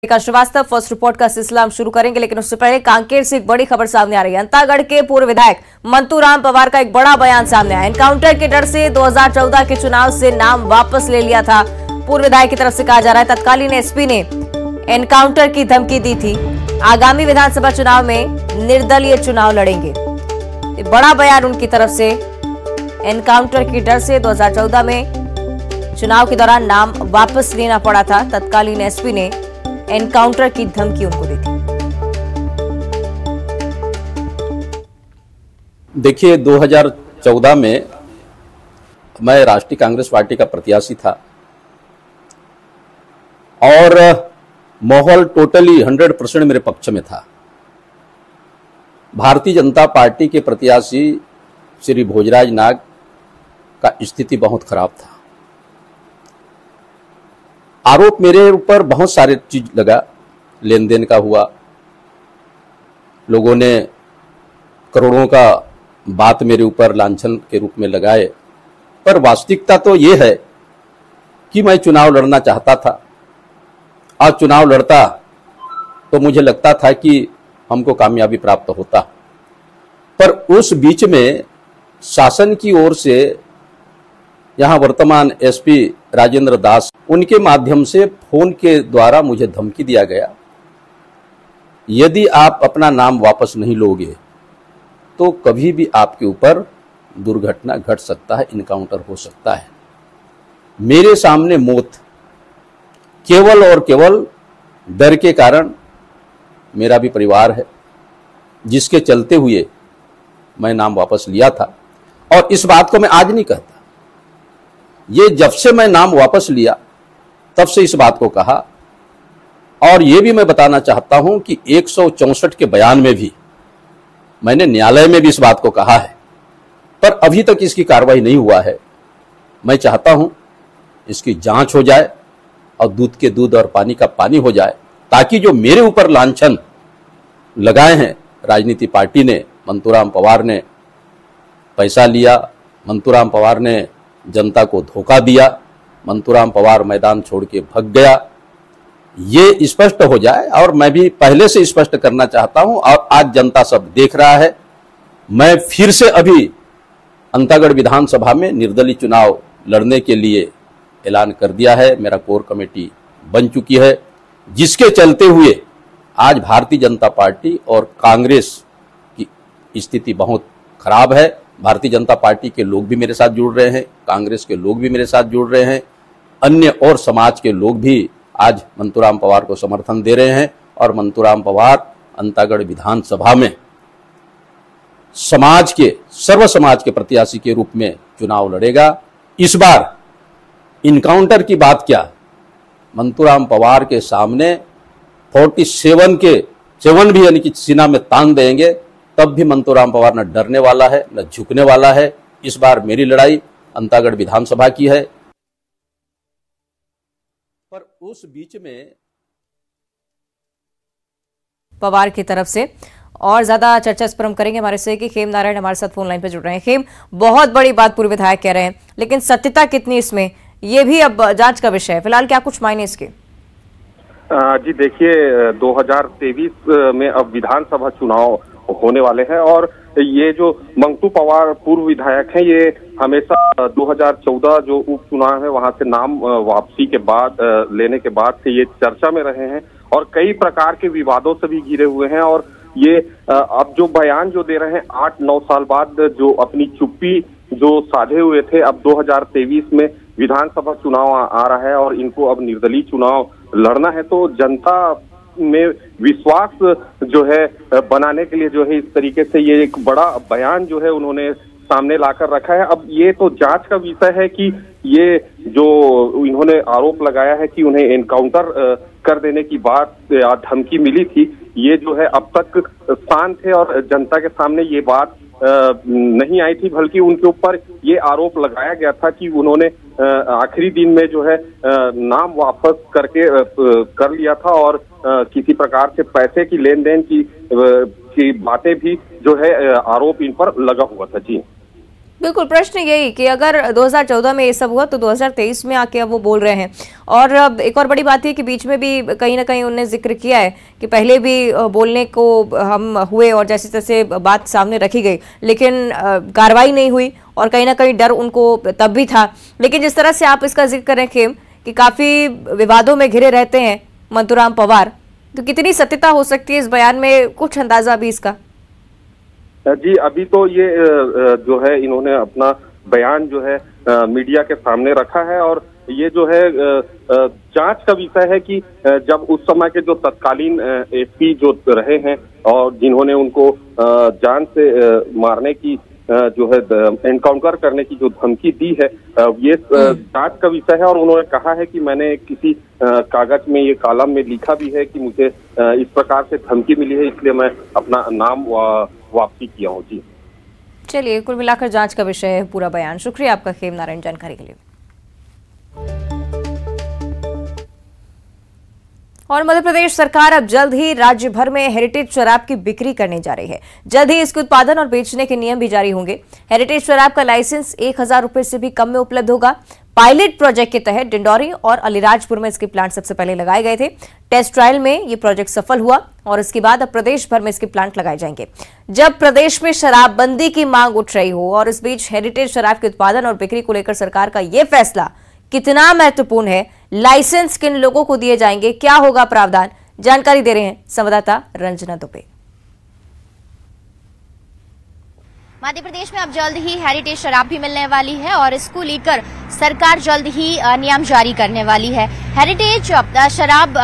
Srivastava first report का सिलसिला हम शुरू करेंगे, लेकिन उससे पहले कांकेर से एक बड़ी खबर सामने आ रही है। अंतागढ़ के पूर्व विधायक मंतूराम पवार का एक बड़ा बयान सामने आया। एनकाउंटर के डर से 2014 के चुनाव से नाम वापस ले लिया था। पूर्व विधायक की तरफ से कहा जा रहा है तत्कालीन एसपी ने एनकाउंटर की धमकी दी थी। आगामी विधानसभा चुनाव में निर्दलीय चुनाव लड़ेंगे। बड़ा बयान उनकी तरफ से। एनकाउंटर के डर से 2014 में चुनाव के दौरान नाम वापस लेना पड़ा था। तत्कालीन एसपी ने एनकाउंटर की धमकी उनको दी थी। देखिए, 2014 में मैं राष्ट्रीय कांग्रेस पार्टी का प्रत्याशी था और माहौल टोटली 100% मेरे पक्ष में था। भारतीय जनता पार्टी के प्रत्याशी श्री भोजराज नाग का स्थिति बहुत खराब था। आरोप मेरे ऊपर बहुत सारे चीज लगा, लेन देन का हुआ, लोगों ने करोड़ों का बात मेरे ऊपर लांछन के रूप में लगाए। पर वास्तविकता तो ये है कि मैं चुनाव लड़ना चाहता था। आज चुनाव लड़ता तो मुझे लगता था कि हमको कामयाबी प्राप्त होता, पर उस बीच में शासन की ओर से यहाँ वर्तमान एसपी राजेंद्र दास, उनके माध्यम से फोन के द्वारा मुझे धमकी दिया गया, यदि आप अपना नाम वापस नहीं लोगे तो कभी भी आपके ऊपर दुर्घटना घट सकता है, इनकाउंटर हो सकता है। मेरे सामने मौत, केवल और केवल डर के कारण। मेरा भी परिवार है, जिसके चलते हुए मैं नाम वापस लिया था। और इस बात को मैं आज नहीं कहता, ये जब से मैं नाम वापस लिया तब से इस बात को कहा। और ये भी मैं बताना चाहता हूं कि 164 के बयान में भी मैंने न्यायालय में भी इस बात को कहा है, पर अभी तक इसकी कार्रवाई नहीं हुआ है। मैं चाहता हूं इसकी जांच हो जाए और दूध के दूध और पानी का पानी हो जाए, ताकि जो मेरे ऊपर लांछन लगाए हैं राजनीति पार्टी ने, मंतूराम पवार ने पैसा लिया, मंतूराम पवार ने जनता को धोखा दिया, मंतूराम पवार मैदान छोड़ के भाग गया, ये स्पष्ट हो जाए। और मैं भी पहले से स्पष्ट करना चाहता हूं, और आज जनता सब देख रहा है, मैं फिर से अभी अंतागढ़ विधानसभा में निर्दलीय चुनाव लड़ने के लिए ऐलान कर दिया है। मेरा कोर कमेटी बन चुकी है, जिसके चलते हुए आज भारतीय जनता पार्टी और कांग्रेस की स्थिति बहुत खराब है। भारतीय जनता पार्टी के लोग भी मेरे साथ जुड़ रहे हैं, कांग्रेस के लोग भी मेरे साथ जुड़ रहे हैं, अन्य और समाज के लोग भी आज मंतूराम पवार को समर्थन दे रहे हैं। और मंतूराम पवार अंतागढ़ विधानसभा में समाज के, सर्व समाज के प्रत्याशी के रूप में चुनाव लड़ेगा। इस बार इनकाउंटर की बात क्या, मंतूराम पवार के सामने 47 के 7 भी यानी कि सीना में तान देंगे, तब भी मंतूराम पवार न डरने वाला है न झुकने वाला है। इस बार मेरी लड़ाई अंतागढ़ विधानसभा की है। पर उस बीच में पवार की तरफ से और ज्यादा चर्चा इस पर हम करेंगे। हमारे सहयोगी खेम नारायण हमारे साथ फोन लाइन पर जुड़ रहे हैं। खेम, बहुत बड़ी बात पूर्व विधायक कह रहे हैं, लेकिन सत्यता कितनी इसमें, ये भी अब जांच का विषय है। फिलहाल क्या कुछ मायने इसके? जी देखिए, 2023 में अब विधानसभा चुनाव होने वाले हैं, और ये जो मंतू पवार पूर्व विधायक हैं, ये हमेशा 2014 जो उपचुनाव है वहां से नाम वापसी के बाद लेने के बाद से ये चर्चा में रहे हैं और कई प्रकार के विवादों से भी घिरे हुए हैं। और ये अब जो बयान जो दे रहे हैं 8-9 साल बाद, जो अपनी चुप्पी जो साधे हुए थे, अब 2023 में विधानसभा चुनाव आ रहा है और इनको अब निर्दलीय चुनाव लड़ना है। तो जनता में विश्वास जो है बनाने के लिए जो है इस तरीके से ये एक बड़ा बयान जो है उन्होंने सामने लाकर रखा है। अब ये तो जांच का विषय है कि ये जो इन्होंने आरोप लगाया है कि उन्हें एनकाउंटर कर देने की बात या धमकी मिली थी, ये जो है अब तक शांत थे और जनता के सामने ये बात नहीं आई थी, बल्कि उनके ऊपर ये आरोप लगाया गया था कि उन्होंने आखिरी दिन में जो है नाम वापस करके कर लिया था और किसी प्रकार से पैसे की लेन देन की बातें भी जो है आरोप इन पर लगा हुआ था। जी बिल्कुल, प्रश्न यही कि अगर 2014 में ये सब हुआ तो 2023 में आके अब वो बोल रहे हैं। और अब एक और बड़ी बात है कि बीच में भी कहीं ना कहीं उन्होंने जिक्र किया है कि पहले भी बोलने को हम हुए और जैसे तैसे बात सामने रखी गई, लेकिन कार्रवाई नहीं हुई और कहीं ना कहीं डर उनको तब भी था। लेकिन जिस तरह से आप इसका जिक्र करें कि काफी विवादों में घिरे रहते हैं मंतूराम पवार, तो कितनी सत्यता हो सकती है इस बयान में, कुछ अंदाजा भी इसका? जी, अभी तो ये जो है इन्होंने अपना बयान जो है मीडिया के सामने रखा है और ये जो है जांच का विषय है कि जब उस समय के जो तत्कालीन एसपी जो रहे हैं और जिन्होंने उनको जान से मारने की जो है एनकाउंटर करने की जो धमकी दी है, ये जांच का विषय है। और उन्होंने कहा है कि मैंने किसी कागज में, ये कॉलम में लिखा भी है कि मुझे इस प्रकार से धमकी मिली है, इसलिए मैं अपना नाम वापसी किया हूँ। जी चलिए, कुल मिलाकर जांच का विषय है पूरा बयान। शुक्रिया आपका खेम नारायण जानकारी के लिए। और मध्य प्रदेश सरकार अब जल्द ही राज्य भर में हेरिटेज शराब की बिक्री करने जा रही है। जल्द ही इसके उत्पादन और बेचने के नियम भी जारी होंगे। हेरिटेज शराब का लाइसेंस 1000 रुपए से भी कम में उपलब्ध होगा। पायलट प्रोजेक्ट के तहत डिंडौरी और अलीराजपुर में इसके प्लांट सबसे पहले लगाए गए थे। टेस्ट ट्रायल में ये प्रोजेक्ट सफल हुआ और इसके बाद अब प्रदेश भर में इसके प्लांट लगाए जाएंगे। जब प्रदेश में शराबबंदी की मांग उठ रही हो और इस बीच हेरिटेज शराब के उत्पादन और बिक्री को लेकर सरकार का यह फैसला कितना महत्वपूर्ण है, लाइसेंस किन लोगों को दिए जाएंगे, क्या होगा प्रावधान, जानकारी दे रहे हैं संवाददाता रंजना दुबे। मध्य प्रदेश में अब जल्द ही हेरिटेज शराब भी मिलने वाली है और इसको लेकर सरकार जल्द ही नियम जारी करने वाली है। हेरिटेज शराब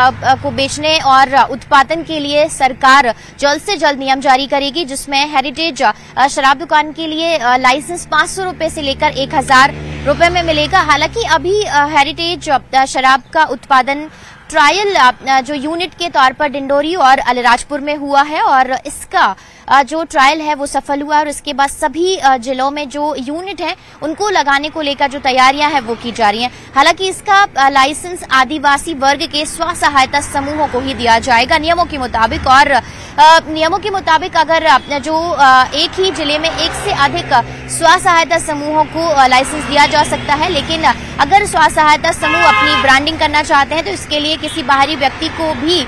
को बेचने और उत्पादन के लिए सरकार जल्द से जल्द नियम जारी करेगी, जिसमें हेरिटेज शराब दुकान के लिए लाइसेंस 500 रुपए से लेकर 1000 रुपए में मिलेगा। हालांकि अभी हेरिटेज शराब का उत्पादन ट्रायल जो यूनिट के तौर पर डिंडोरी और अलीराजपुर में हुआ है और इसका जो ट्रायल है वो सफल हुआ और इसके बाद सभी जिलों में जो यूनिट है उनको लगाने को लेकर जो तैयारियां हैं वो की जा रही हैं। हालांकि इसका लाइसेंस आदिवासी वर्ग के स्व सहायता समूहों को ही दिया जाएगा नियमों के मुताबिक। और नियमों के मुताबिक अगर जो एक ही जिले में एक से अधिक स्व सहायता समूहों को लाइसेंस दिया जा सकता है, लेकिन अगर स्व सहायता समूह अपनी ब्रांडिंग करना चाहते हैं तो इसके लिए किसी बाहरी व्यक्ति को भी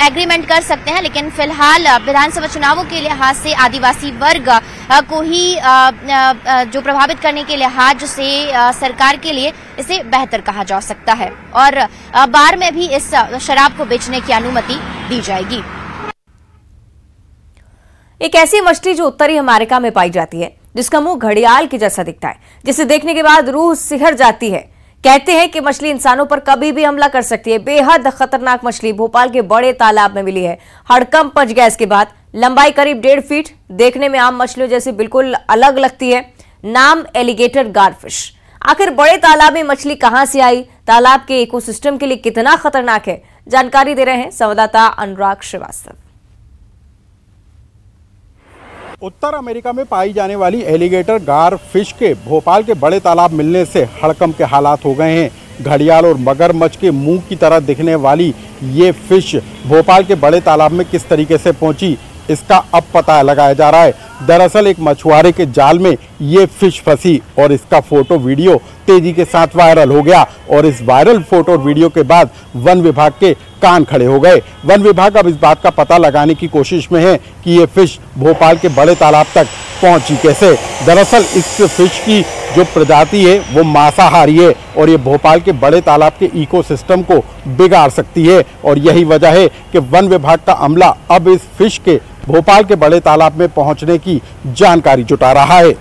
एग्रीमेंट कर सकते हैं। लेकिन फिलहाल विधानसभा चुनावों के लिहाज से आदिवासी वर्ग को ही जो प्रभावित करने के लिहाज से सरकार के लिए इसे बेहतर कहा जा सकता है और बार में भी इस शराब को बेचने की अनुमति दी जाएगी। एक ऐसी मछली जो उत्तरी अमेरिका में पाई जाती है, जिसका मुंह घड़ियाल की जैसा दिखता है, जिसे देखने के बाद रूह सिहर जाती है। कहते हैं कि मछली इंसानों पर कभी भी हमला कर सकती है। बेहद खतरनाक मछली भोपाल के बड़े तालाब में मिली है। हड़कंप मच गया इसके बाद। लंबाई करीब 1.5 फीट, देखने में आम मछलियों जैसी बिल्कुल अलग लगती है। नाम एलिगेटर गारफिश। आखिर बड़े तालाब में मछली कहां से आई, तालाब के इकोसिस्टम के लिए कितना खतरनाक है, जानकारी दे रहे हैं संवाददाता अनुराग श्रीवास्तव। उत्तर अमेरिका में पाई जाने वाली एलिगेटर गार फिश के भोपाल के बड़े तालाब मिलने से हड़कंप के हालात हो गए हैं। घड़ियाल और मगरमच्छ के मुंह की तरह दिखने वाली ये फिश भोपाल के बड़े तालाब में किस तरीके से पहुंची, इसका अब पता लगाया जा रहा है। दरअसल एक मछुआरे के जाल में ये फिश फंसी और इसका फोटो वीडियो तेजी के साथ वायरल हो गया और इस वायरल फोटो और वीडियो के बाद वन विभाग के कान खड़े हो गए। वन विभाग अब इस बात का पता लगाने की कोशिश में है कि ये फिश भोपाल के बड़े तालाब तक पहुंची कैसे। दरअसल इस फिश की जो प्रजाति है वो मांसाहारी है और ये भोपाल के बड़े तालाब के इकोसिस्टम को बिगाड़ सकती है और यही वजह है कि वन विभाग का अमला अब इस फिश के भोपाल के बड़े तालाब में पहुंचने की जानकारी जुटा रहा है।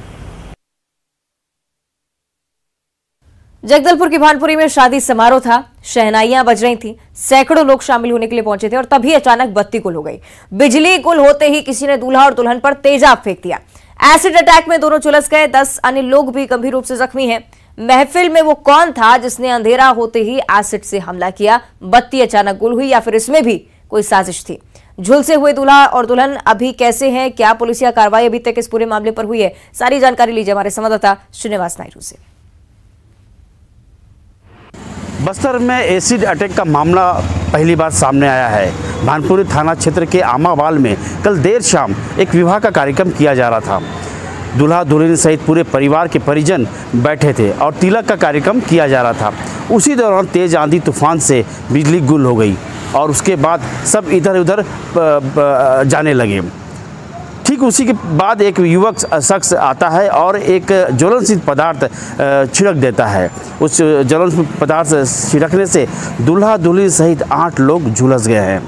जगदलपुर की भानपुरी में शादी समारोह था। शहनाइयां बज रही थी, सैकड़ों लोग शामिल होने के लिए पहुंचे थे और तभी अचानक बत्ती गुल हो गई। बिजली गुल होते ही किसी ने दूल्हा और दुल्हन पर तेजाब फेंक दिया। एसिड अटैक में दोनों झुलस गए। 10 अन्य लोग भी गंभीर रूप से जख्मी हैं। महफिल में वो कौन था जिसने अंधेरा होते ही एसिड से हमला किया? बत्ती अचानक गुल हुई या फिर इसमें भी कोई साजिश थी? झुलसे हुए दूल्हा और दुल्हन अभी कैसे हैं? क्या पुलिसिया कार्रवाई अभी तक इस पूरे मामले पर हुई है? सारी जानकारी लीजिए हमारे संवाददाता श्रीनिवास नायडू से। बस्तर में एसिड अटैक का मामला पहली बार सामने आया है। भानपुरी थाना क्षेत्र के आमावाल में कल देर शाम एक विवाह का कार्यक्रम किया जा रहा था। दूल्हा दुल्हन सहित पूरे परिवार के परिजन बैठे थे और तिलक का कार्यक्रम किया जा रहा था। उसी दौरान तेज आंधी तूफान से बिजली गुल हो गई और उसके बाद सब इधर उधर जाने लगे। ठीक उसी के बाद एक युवक शख्स आता है और एक ज्वलनशील पदार्थ छिड़क देता है। उस ज्वलनशील पदार्थ छिड़कने से दूल्हा दुल्हन सहित 8 लोग झुलस गए हैं।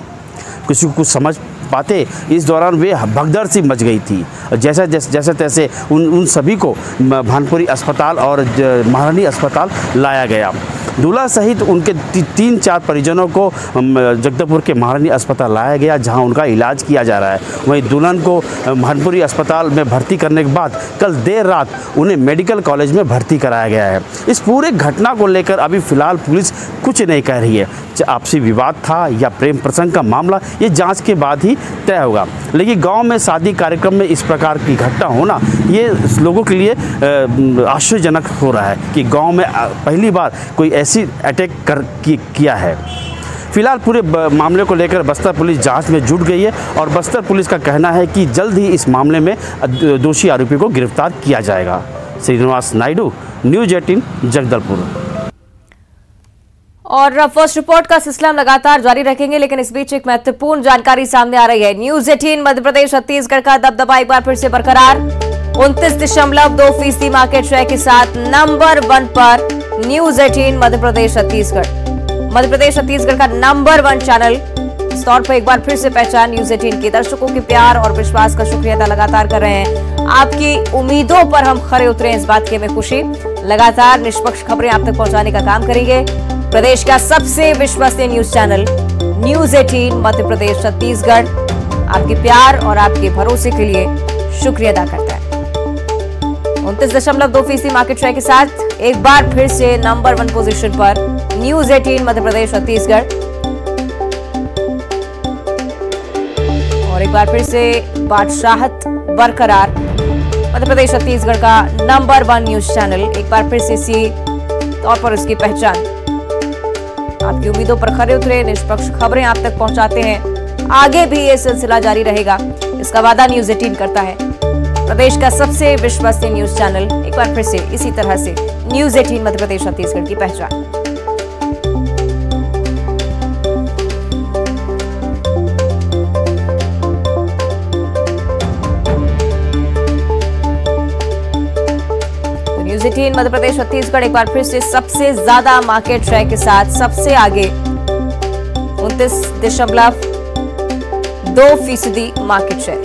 किसी को कुछ समझ पाते इस दौरान वे भगदड़ सी मच गई थी। जैसे तैसे उन सभी को भानपुरी अस्पताल और महारानी अस्पताल लाया गया। दूल्हा सहित उनके 3-4 परिजनों को जगदलपुर के महारानी अस्पताल लाया गया, जहां उनका इलाज किया जा रहा है। वहीं दुल्हन को भानपुरी अस्पताल में भर्ती करने के बाद कल देर रात उन्हें मेडिकल कॉलेज में भर्ती कराया गया है। इस पूरे घटना को लेकर अभी फिलहाल पुलिस कुछ नहीं कह रही है। आपसी विवाद था या प्रेम प्रसंग का मामला, ये जांच के बाद ही तय होगा। लेकिन गांव में शादी कार्यक्रम में इस प्रकार की घटना होना ये लोगों के लिए आश्चर्यजनक हो रहा है कि गांव में पहली बार कोई ऐसी अटैक किया है। फिलहाल पूरे मामले को लेकर बस्तर पुलिस जांच में जुट गई है और बस्तर पुलिस का कहना है कि जल्द ही इस मामले में दोषी आरोपी को गिरफ्तार किया जाएगा। श्रीनिवास नायडू, न्यूज़ 18 जगदलपुर। और फर्स्ट रिपोर्ट का सिलसिला लगातार जारी रखेंगे, लेकिन इस बीच एक महत्वपूर्ण जानकारी सामने आ रही है। न्यूज़ 18 मध्य प्रदेश छत्तीसगढ़ का दबदबा एक बार फिर से बरकरार। 29.2% मार्केट शेयर के साथ नंबर 1 पर न्यूज़ 18 मध्य प्रदेश छत्तीसगढ़ का नंबर 1 चैनल। इस तौर पर एक बार फिर से पहचान न्यूज़ 18 के दर्शकों के प्यार और विश्वास का शुक्रिया अदा लगातार कर रहे हैं। आपकी उम्मीदों पर हम खरे उतरे, इस बात की हमें खुशी। लगातार निष्पक्ष खबरें आप तक पहुंचाने का काम करेंगे। प्रदेश का सबसे विश्वसनीय news channel news 18 Madhya Pradesh Chhattisgarh आपके प्यार और आपके भरोसे के लिए शुक्रिया अदा करता है। 29.2% मार्केट शेयर के साथ एक बार फिर से नंबर 1 पोजीशन पर न्यूज़ 18 मध्य प्रदेश छत्तीसगढ़। और एक बार फिर से बादशाहत बरकरार, मध्य प्रदेश छत्तीसगढ़ का नंबर 1 न्यूज चैनल एक बार फिर से इसी तौर पर इसकी पहचान। आपकी उम्मीदों पर खरे उतरे, निष्पक्ष खबरें आप तक पहुंचाते हैं। आगे भी ये सिलसिला जारी रहेगा, इसका वादा न्यूज़ 18 करता है। प्रदेश का सबसे विश्वसनीय न्यूज चैनल एक बार फिर से इसी तरह से न्यूज़ 18 मध्य प्रदेश छत्तीसगढ़ की पहचान। न्यूज़ 18 मध्य प्रदेश छत्तीसगढ़ एक बार फिर से सबसे ज्यादा मार्केट शेयर के साथ सबसे आगे 29.2% मार्केट शेयर।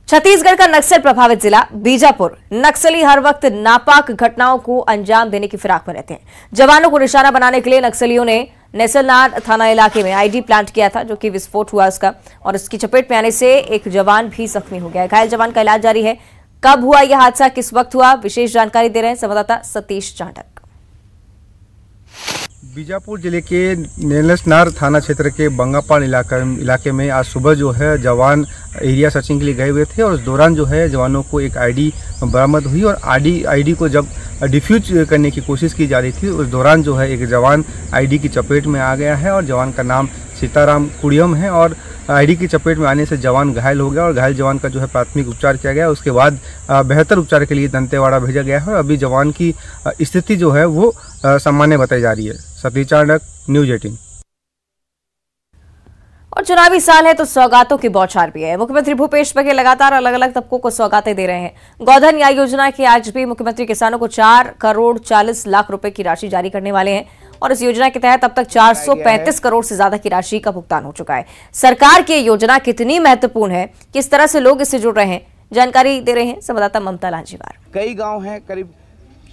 छत्तीसगढ़ का नक्सल प्रभावित जिला बीजापुर। नक्सली हर वक्त नापाक घटनाओं को अंजाम देने की फिराक में रहते हैं। जवानों को निशाना बनाने के लिए नक्सलियों ने नेसलनार थाना इलाके में आईडी प्लांट किया था, जो कि विस्फोट हुआ उसका, और इसकी चपेट में आने से एक जवान भी जख्मी हो गया। घायल जवान का इलाज जारी है। कब हुआ यह हादसा, किस वक्त हुआ, विशेष जानकारी दे रहे हैं संवाददाता सतीश चांडक। बीजापुर जिले के नेसलनार थाना क्षेत्र के बंगापाड़ इलाके में आज सुबह जो है जवान एरिया सर्चिंग के लिए गए हुए थे और उस दौरान जो है जवानों को एक आईडी बरामद हुई और आईडी को जब डिफ्यूज करने की कोशिश की जा रही थी उस दौरान जो है एक जवान आईडी की चपेट में आ गया है और जवान का नाम सीताराम कुड़ियम है और आईडी की चपेट में आने से जवान घायल हो गया और घायल जवान का जो है प्राथमिक उपचार किया गया। उसके बाद बेहतर उपचार के लिए दंतेवाड़ा भेजा गया है और अभी जवान की स्थिति जो है वो सामान्य बताई जा रही है। सतीश चांडक, न्यूज़ 18। और चुनावी साल है तो सौगातों की बौछार भी है। मुख्यमंत्री भूपेश बघेल लगातार अलग अलग तबकों को सौगातें दे रहे हैं। गोधन न्याय योजना की आज भी मुख्यमंत्री किसानों को 4,40,00,000 रुपए की राशि जारी करने वाले हैं और इस योजना के तहत अब तक 435 करोड़ से ज्यादा की राशि का भुगतान हो चुका है। सरकार की योजना कितनी महत्वपूर्ण है, किस तरह से लोग इससे जुड़ रहे हैं, जानकारी दे रहे हैं संवाददाता ममता लांजीवार। कई गाँव हैं, करीब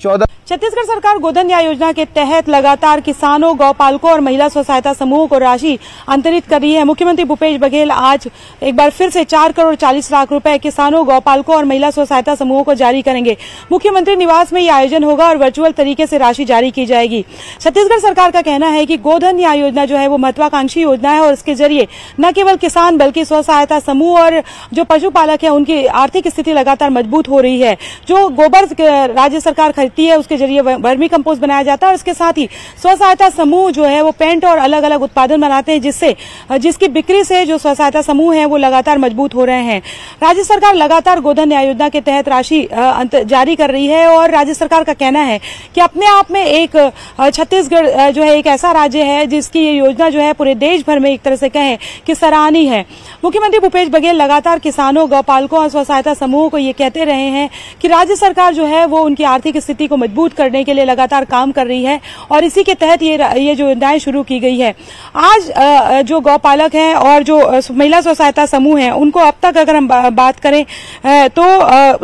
14। छत्तीसगढ़ सरकार गोधन न्याय योजना के तहत लगातार किसानों, गौपालकों और महिला स्व सहायता समूहों को राशि अंतरित कर रही है। मुख्यमंत्री भूपेश बघेल आज एक बार फिर से 4,40,00,000 रुपए किसानों, गौपालकों और महिला स्व सहायता समूहों को जारी करेंगे। मुख्यमंत्री निवास में यह आयोजन होगा और वर्चुअल तरीके से राशि जारी की जाएगी। छत्तीसगढ़ सरकार का कहना है कि गोधन न्याय योजना जो है वो महत्वाकांक्षी योजना है और इसके जरिए न केवल किसान बल्कि स्व सहायता समूह और जो पशुपालक है उनकी आर्थिक स्थिति लगातार मजबूत हो रही है। जो गोबर राज्य सरकार बिकती है उसके जरिए वर्मी कंपोस्ट बनाया जाता है और इसके साथ ही स्व सहायता समूह जो है वो पेंट और अलग अलग उत्पादन बनाते हैं जिसकी बिक्री से जो स्व सहायता समूह है वो लगातार मजबूत हो रहे हैं। राज्य सरकार लगातार गोधन न्याय योजना के तहत राशि जारी कर रही है और राज्य सरकार का कहना है कि अपने आप में एक छत्तीसगढ़ जो है एक ऐसा राज्य है जिसकी ये योजना जो है पूरे देश भर में एक तरह से कहें कि सराहनीय है। मुख्यमंत्री भूपेश बघेल लगातार किसानों, गौपालकों और स्व सहायता समूहों को ये कहते रहे हैं कि राज्य सरकार जो है वो उनकी आर्थिक स्थिति को मजबूत करने के लिए लगातार काम कर रही है और इसी के तहत ये जो योजनाएं शुरू की गई है। आज जो गौपालक हैं और जो महिला स्व सहायता समूह हैं उनको अब तक अगर हम बात करें तो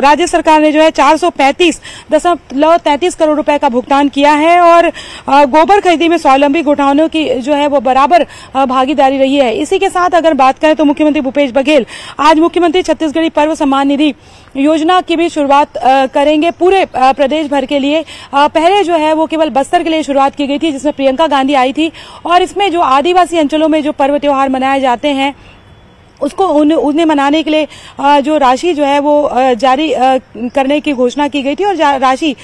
राज्य सरकार ने जो है 435.33 करोड़ रुपए का भुगतान किया है और गोबर खरीदी में स्वावलंबी गौठानों की जो है वो बराबर भागीदारी रही है। इसी के साथ अगर बात करें तो मुख्यमंत्री भूपेश बघेल आज मुख्यमंत्री छत्तीसगढ़ी पर्व सम्मान निधि योजना की भी शुरुआत करेंगे पूरे प्रदेश भर के लिए। पहले जो है वो केवल बस्तर के लिए शुरुआत की गई थी जिसमें प्रियंका गांधी आई थी और इसमें जो आदिवासी अंचलों में जो पर्व त्योहार मनाए जाते हैं उसको उन्हें मनाने के लिए जो राशि जो है वो जारी करने की घोषणा की गई थी और राशि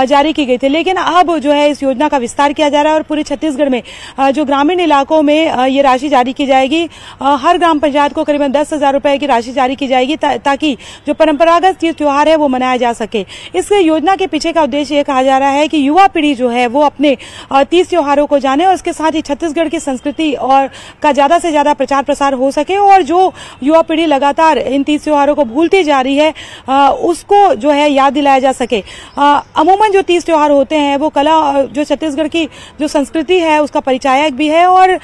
जारी की गई थी। लेकिन अब जो है इस योजना का विस्तार किया जा रहा है और पूरे छत्तीसगढ़ में जो ग्रामीण इलाकों में ये राशि जारी की जाएगी। हर ग्राम पंचायत को करीबन 10,000 रुपए की राशि जारी की जाएगी ताकि जो परंपरागत तीज त्योहार है वो मनाया जा सके। इस योजना के पीछे का उद्देश्य ये कहा जा रहा है कि युवा पीढ़ी जो है वो अपने तीज त्योहारों को जाने और इसके साथ ही छत्तीसगढ़ की संस्कृति और का ज्यादा से ज्यादा प्रचार प्रसार हो सके और जो युवा पीढ़ी लगातार इन तीज त्योहारों को भूलती जा रही है उसको जो है याद दिलाया जा सके। अमूमन जो तीज त्योहार होते हैं वो कला जो छत्तीसगढ़ की जो संस्कृति है उसका परिचायक भी है और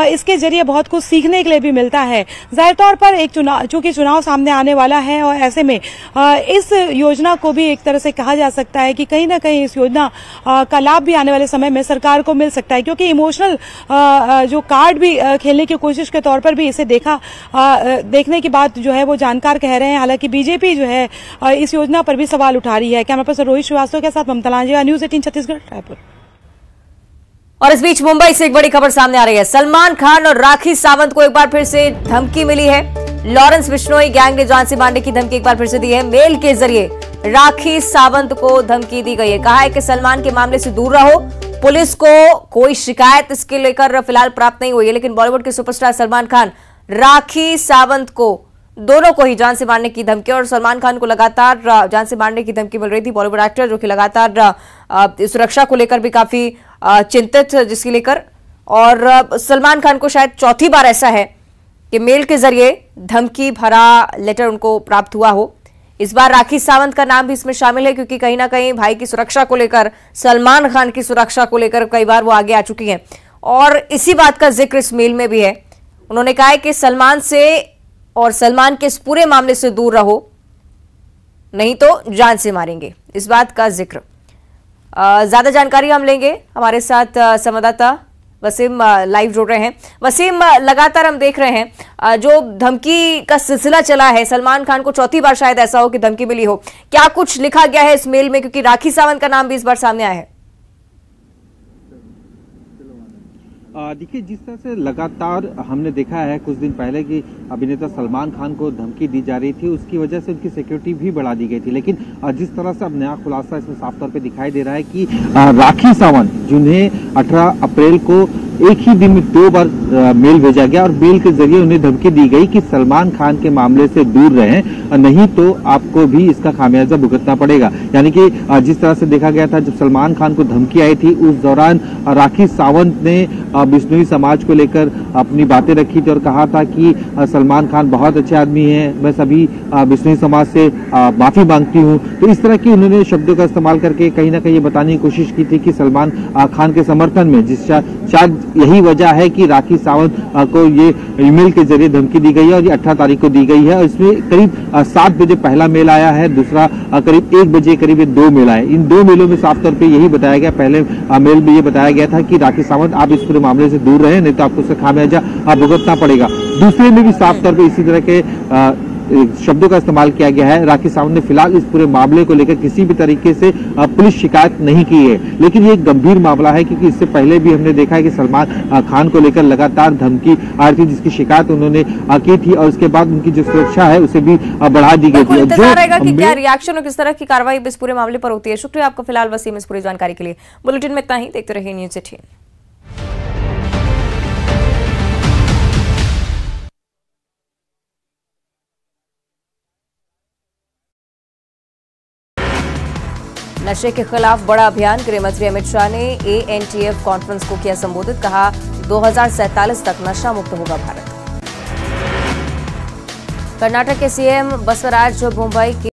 इसके जरिए बहुत कुछ सीखने के लिए भी मिलता है। जाहिर तौर पर एक चूंकि चुनाव सामने आने वाला है और ऐसे में इस योजना को भी एक तरह से कहा जा सकता है कि कहीं ना कहीं इस योजना का लाभ भी आने वाले समय में सरकार को मिल सकता है क्योंकि इमोशनल जो कार्ड भी खेलने की कोशिश के तौर पर भी इसे देखने की बात जो है वो जानकार कह रहे हैं। हालांकि बीजेपी जो है इस योजना पर भी सवाल उठा रही है। कैमरा पर्सन रोहित श्रीवास्तव के साथ ममता लांजेवा, न्यूज़ 18 छत्तीसगढ़, रायपुर। और इस बीच मुंबई से एक बड़ी खबर सामने आ रही है। सलमान खान और राखी सावंत को एक बार फिर से धमकी मिली है। लॉरेंस बिश्नोई गैंग ने जान से मारने की धमकी एक बार फिर से दी है। मेल के जरिए राखी सावंत को धमकी दी गई है। कहा है कि सलमान के मामले से दूर रहो। पुलिस को कोई शिकायत इसके लेकर फिलहाल प्राप्त नहीं हुई है, लेकिन बॉलीवुड के सुपरस्टार सलमान खान राखी सावंत को दोनों को ही जान से मारने की धमकी और सलमान खान को लगातार जान से मारने की धमकी मिल रही थी। बॉलीवुड एक्टर जो कि लगातार सुरक्षा को लेकर भी काफी चिंतित जिसकी लेकर और सलमान खान को शायद चौथी बार ऐसा है कि मेल के जरिए धमकी भरा लेटर उनको प्राप्त हुआ हो। इस बार राखी सावंत का नाम भी इसमें शामिल है क्योंकि कहीं ना कहीं भाई की सुरक्षा को लेकर, सलमान खान की सुरक्षा को लेकर कई बार वो आगे आ चुकी हैं और इसी बात का जिक्र इस मेल में भी है। उन्होंने कहा है कि सलमान से और सलमान के इस पूरे मामले से दूर रहो, नहीं तो जान से मारेंगे। इस बात का जिक्र ज्यादा जानकारी हम लेंगे। हमारे साथ संवाददाता वसीम लाइव जुड़ रहे हैं। वसीम, लगातार हम देख रहे हैं जो धमकी का सिलसिला चला है, सलमान खान को चौथी बार शायद ऐसा हो कि धमकी मिली हो। क्या कुछ लिखा गया है इस मेल में, क्योंकि राखी सावंत का नाम भी इस बार सामने आया है? देखिए, जिस तरह से लगातार हमने देखा है कुछ दिन पहले कि अभिनेता सलमान खान को धमकी दी जा रही थी, उसकी वजह से उनकी सिक्योरिटी भी बढ़ा दी गई थी। लेकिन जिस तरह से अब नया खुलासा इसमें साफ तौर पे दिखाई दे रहा है कि राखी सावंत जिन्हें 18 अप्रैल को एक ही दिन में 2 बार मेल भेजा गया और मेल के जरिए उन्हें धमकी दी गई कि सलमान खान के मामले से दूर रहें, नहीं तो आपको भी इसका खामियाजा भुगतना पड़ेगा। यानी कि जिस तरह से देखा गया था, जब सलमान खान को धमकी आई थी उस दौरान राखी सावंत ने बिश्नोई समाज को लेकर अपनी बातें रखी थी और कहा था कि सलमान खान बहुत अच्छे आदमी हैं, मैं सभी बिश्नोई समाज से माफी मांगती हूं। तो इस तरह की उन्होंने शब्दों का इस्तेमाल करके कहीं ना कहीं ये बताने की कोशिश की थी कि सलमान खान के समर्थन में, जिस शायद यही वजह है कि राखी सावंत को ये ईमेल के जरिए धमकी दी गई है और ये 18 तारीख को दी गई है। और इसमें करीब 7 बजे पहला मेल आया है, दूसरा करीब 1 बजे करीब 2 मेल आए। इन 2 मेलों में साफ तौर पे यही बताया गया, पहले मेल में ये बताया गया था कि राखी सावंत आप इस पूरे मामले से दूर रहे, नहीं तो आपको उसका खामियाजा भुगतना पड़ेगा। दूसरे में भी साफ तौर पर इसी तरह के शब्दों का इस्तेमाल किया गया है। राखी सावंत ने फिलहाल इस पूरे मामले को लेकर किसी भी तरीके से पुलिस शिकायत नहीं की है, लेकिन ये एक गंभीर मामला है क्योंकि इससे पहले भी हमने देखा है कि सलमान खान को लेकर लगातार धमकी आ रही थी, जिसकी शिकायत उन्होंने की थी और उसके बाद उनकी जो सुरक्षा है उसे भी बढ़ा दी गई थी। इंतजार रहेगा कि क्या रिएक्शन और किस तरह की कार्रवाई इस पूरे मामले पर होती है। शुक्रिया आपका फिलहाल वसीम इस पूरी जानकारी के लिए। बुलेटिन में इतना ही, देखते रहिए न्यूज़ 18। नशे के खिलाफ बड़ा अभियान, गृह मंत्री अमित शाह ने ANTF कॉन्फ्रेंस को किया संबोधित, कहा 2047 तक नशा मुक्त होगा भारत। कर्नाटक के CM बसवराज बोम्मई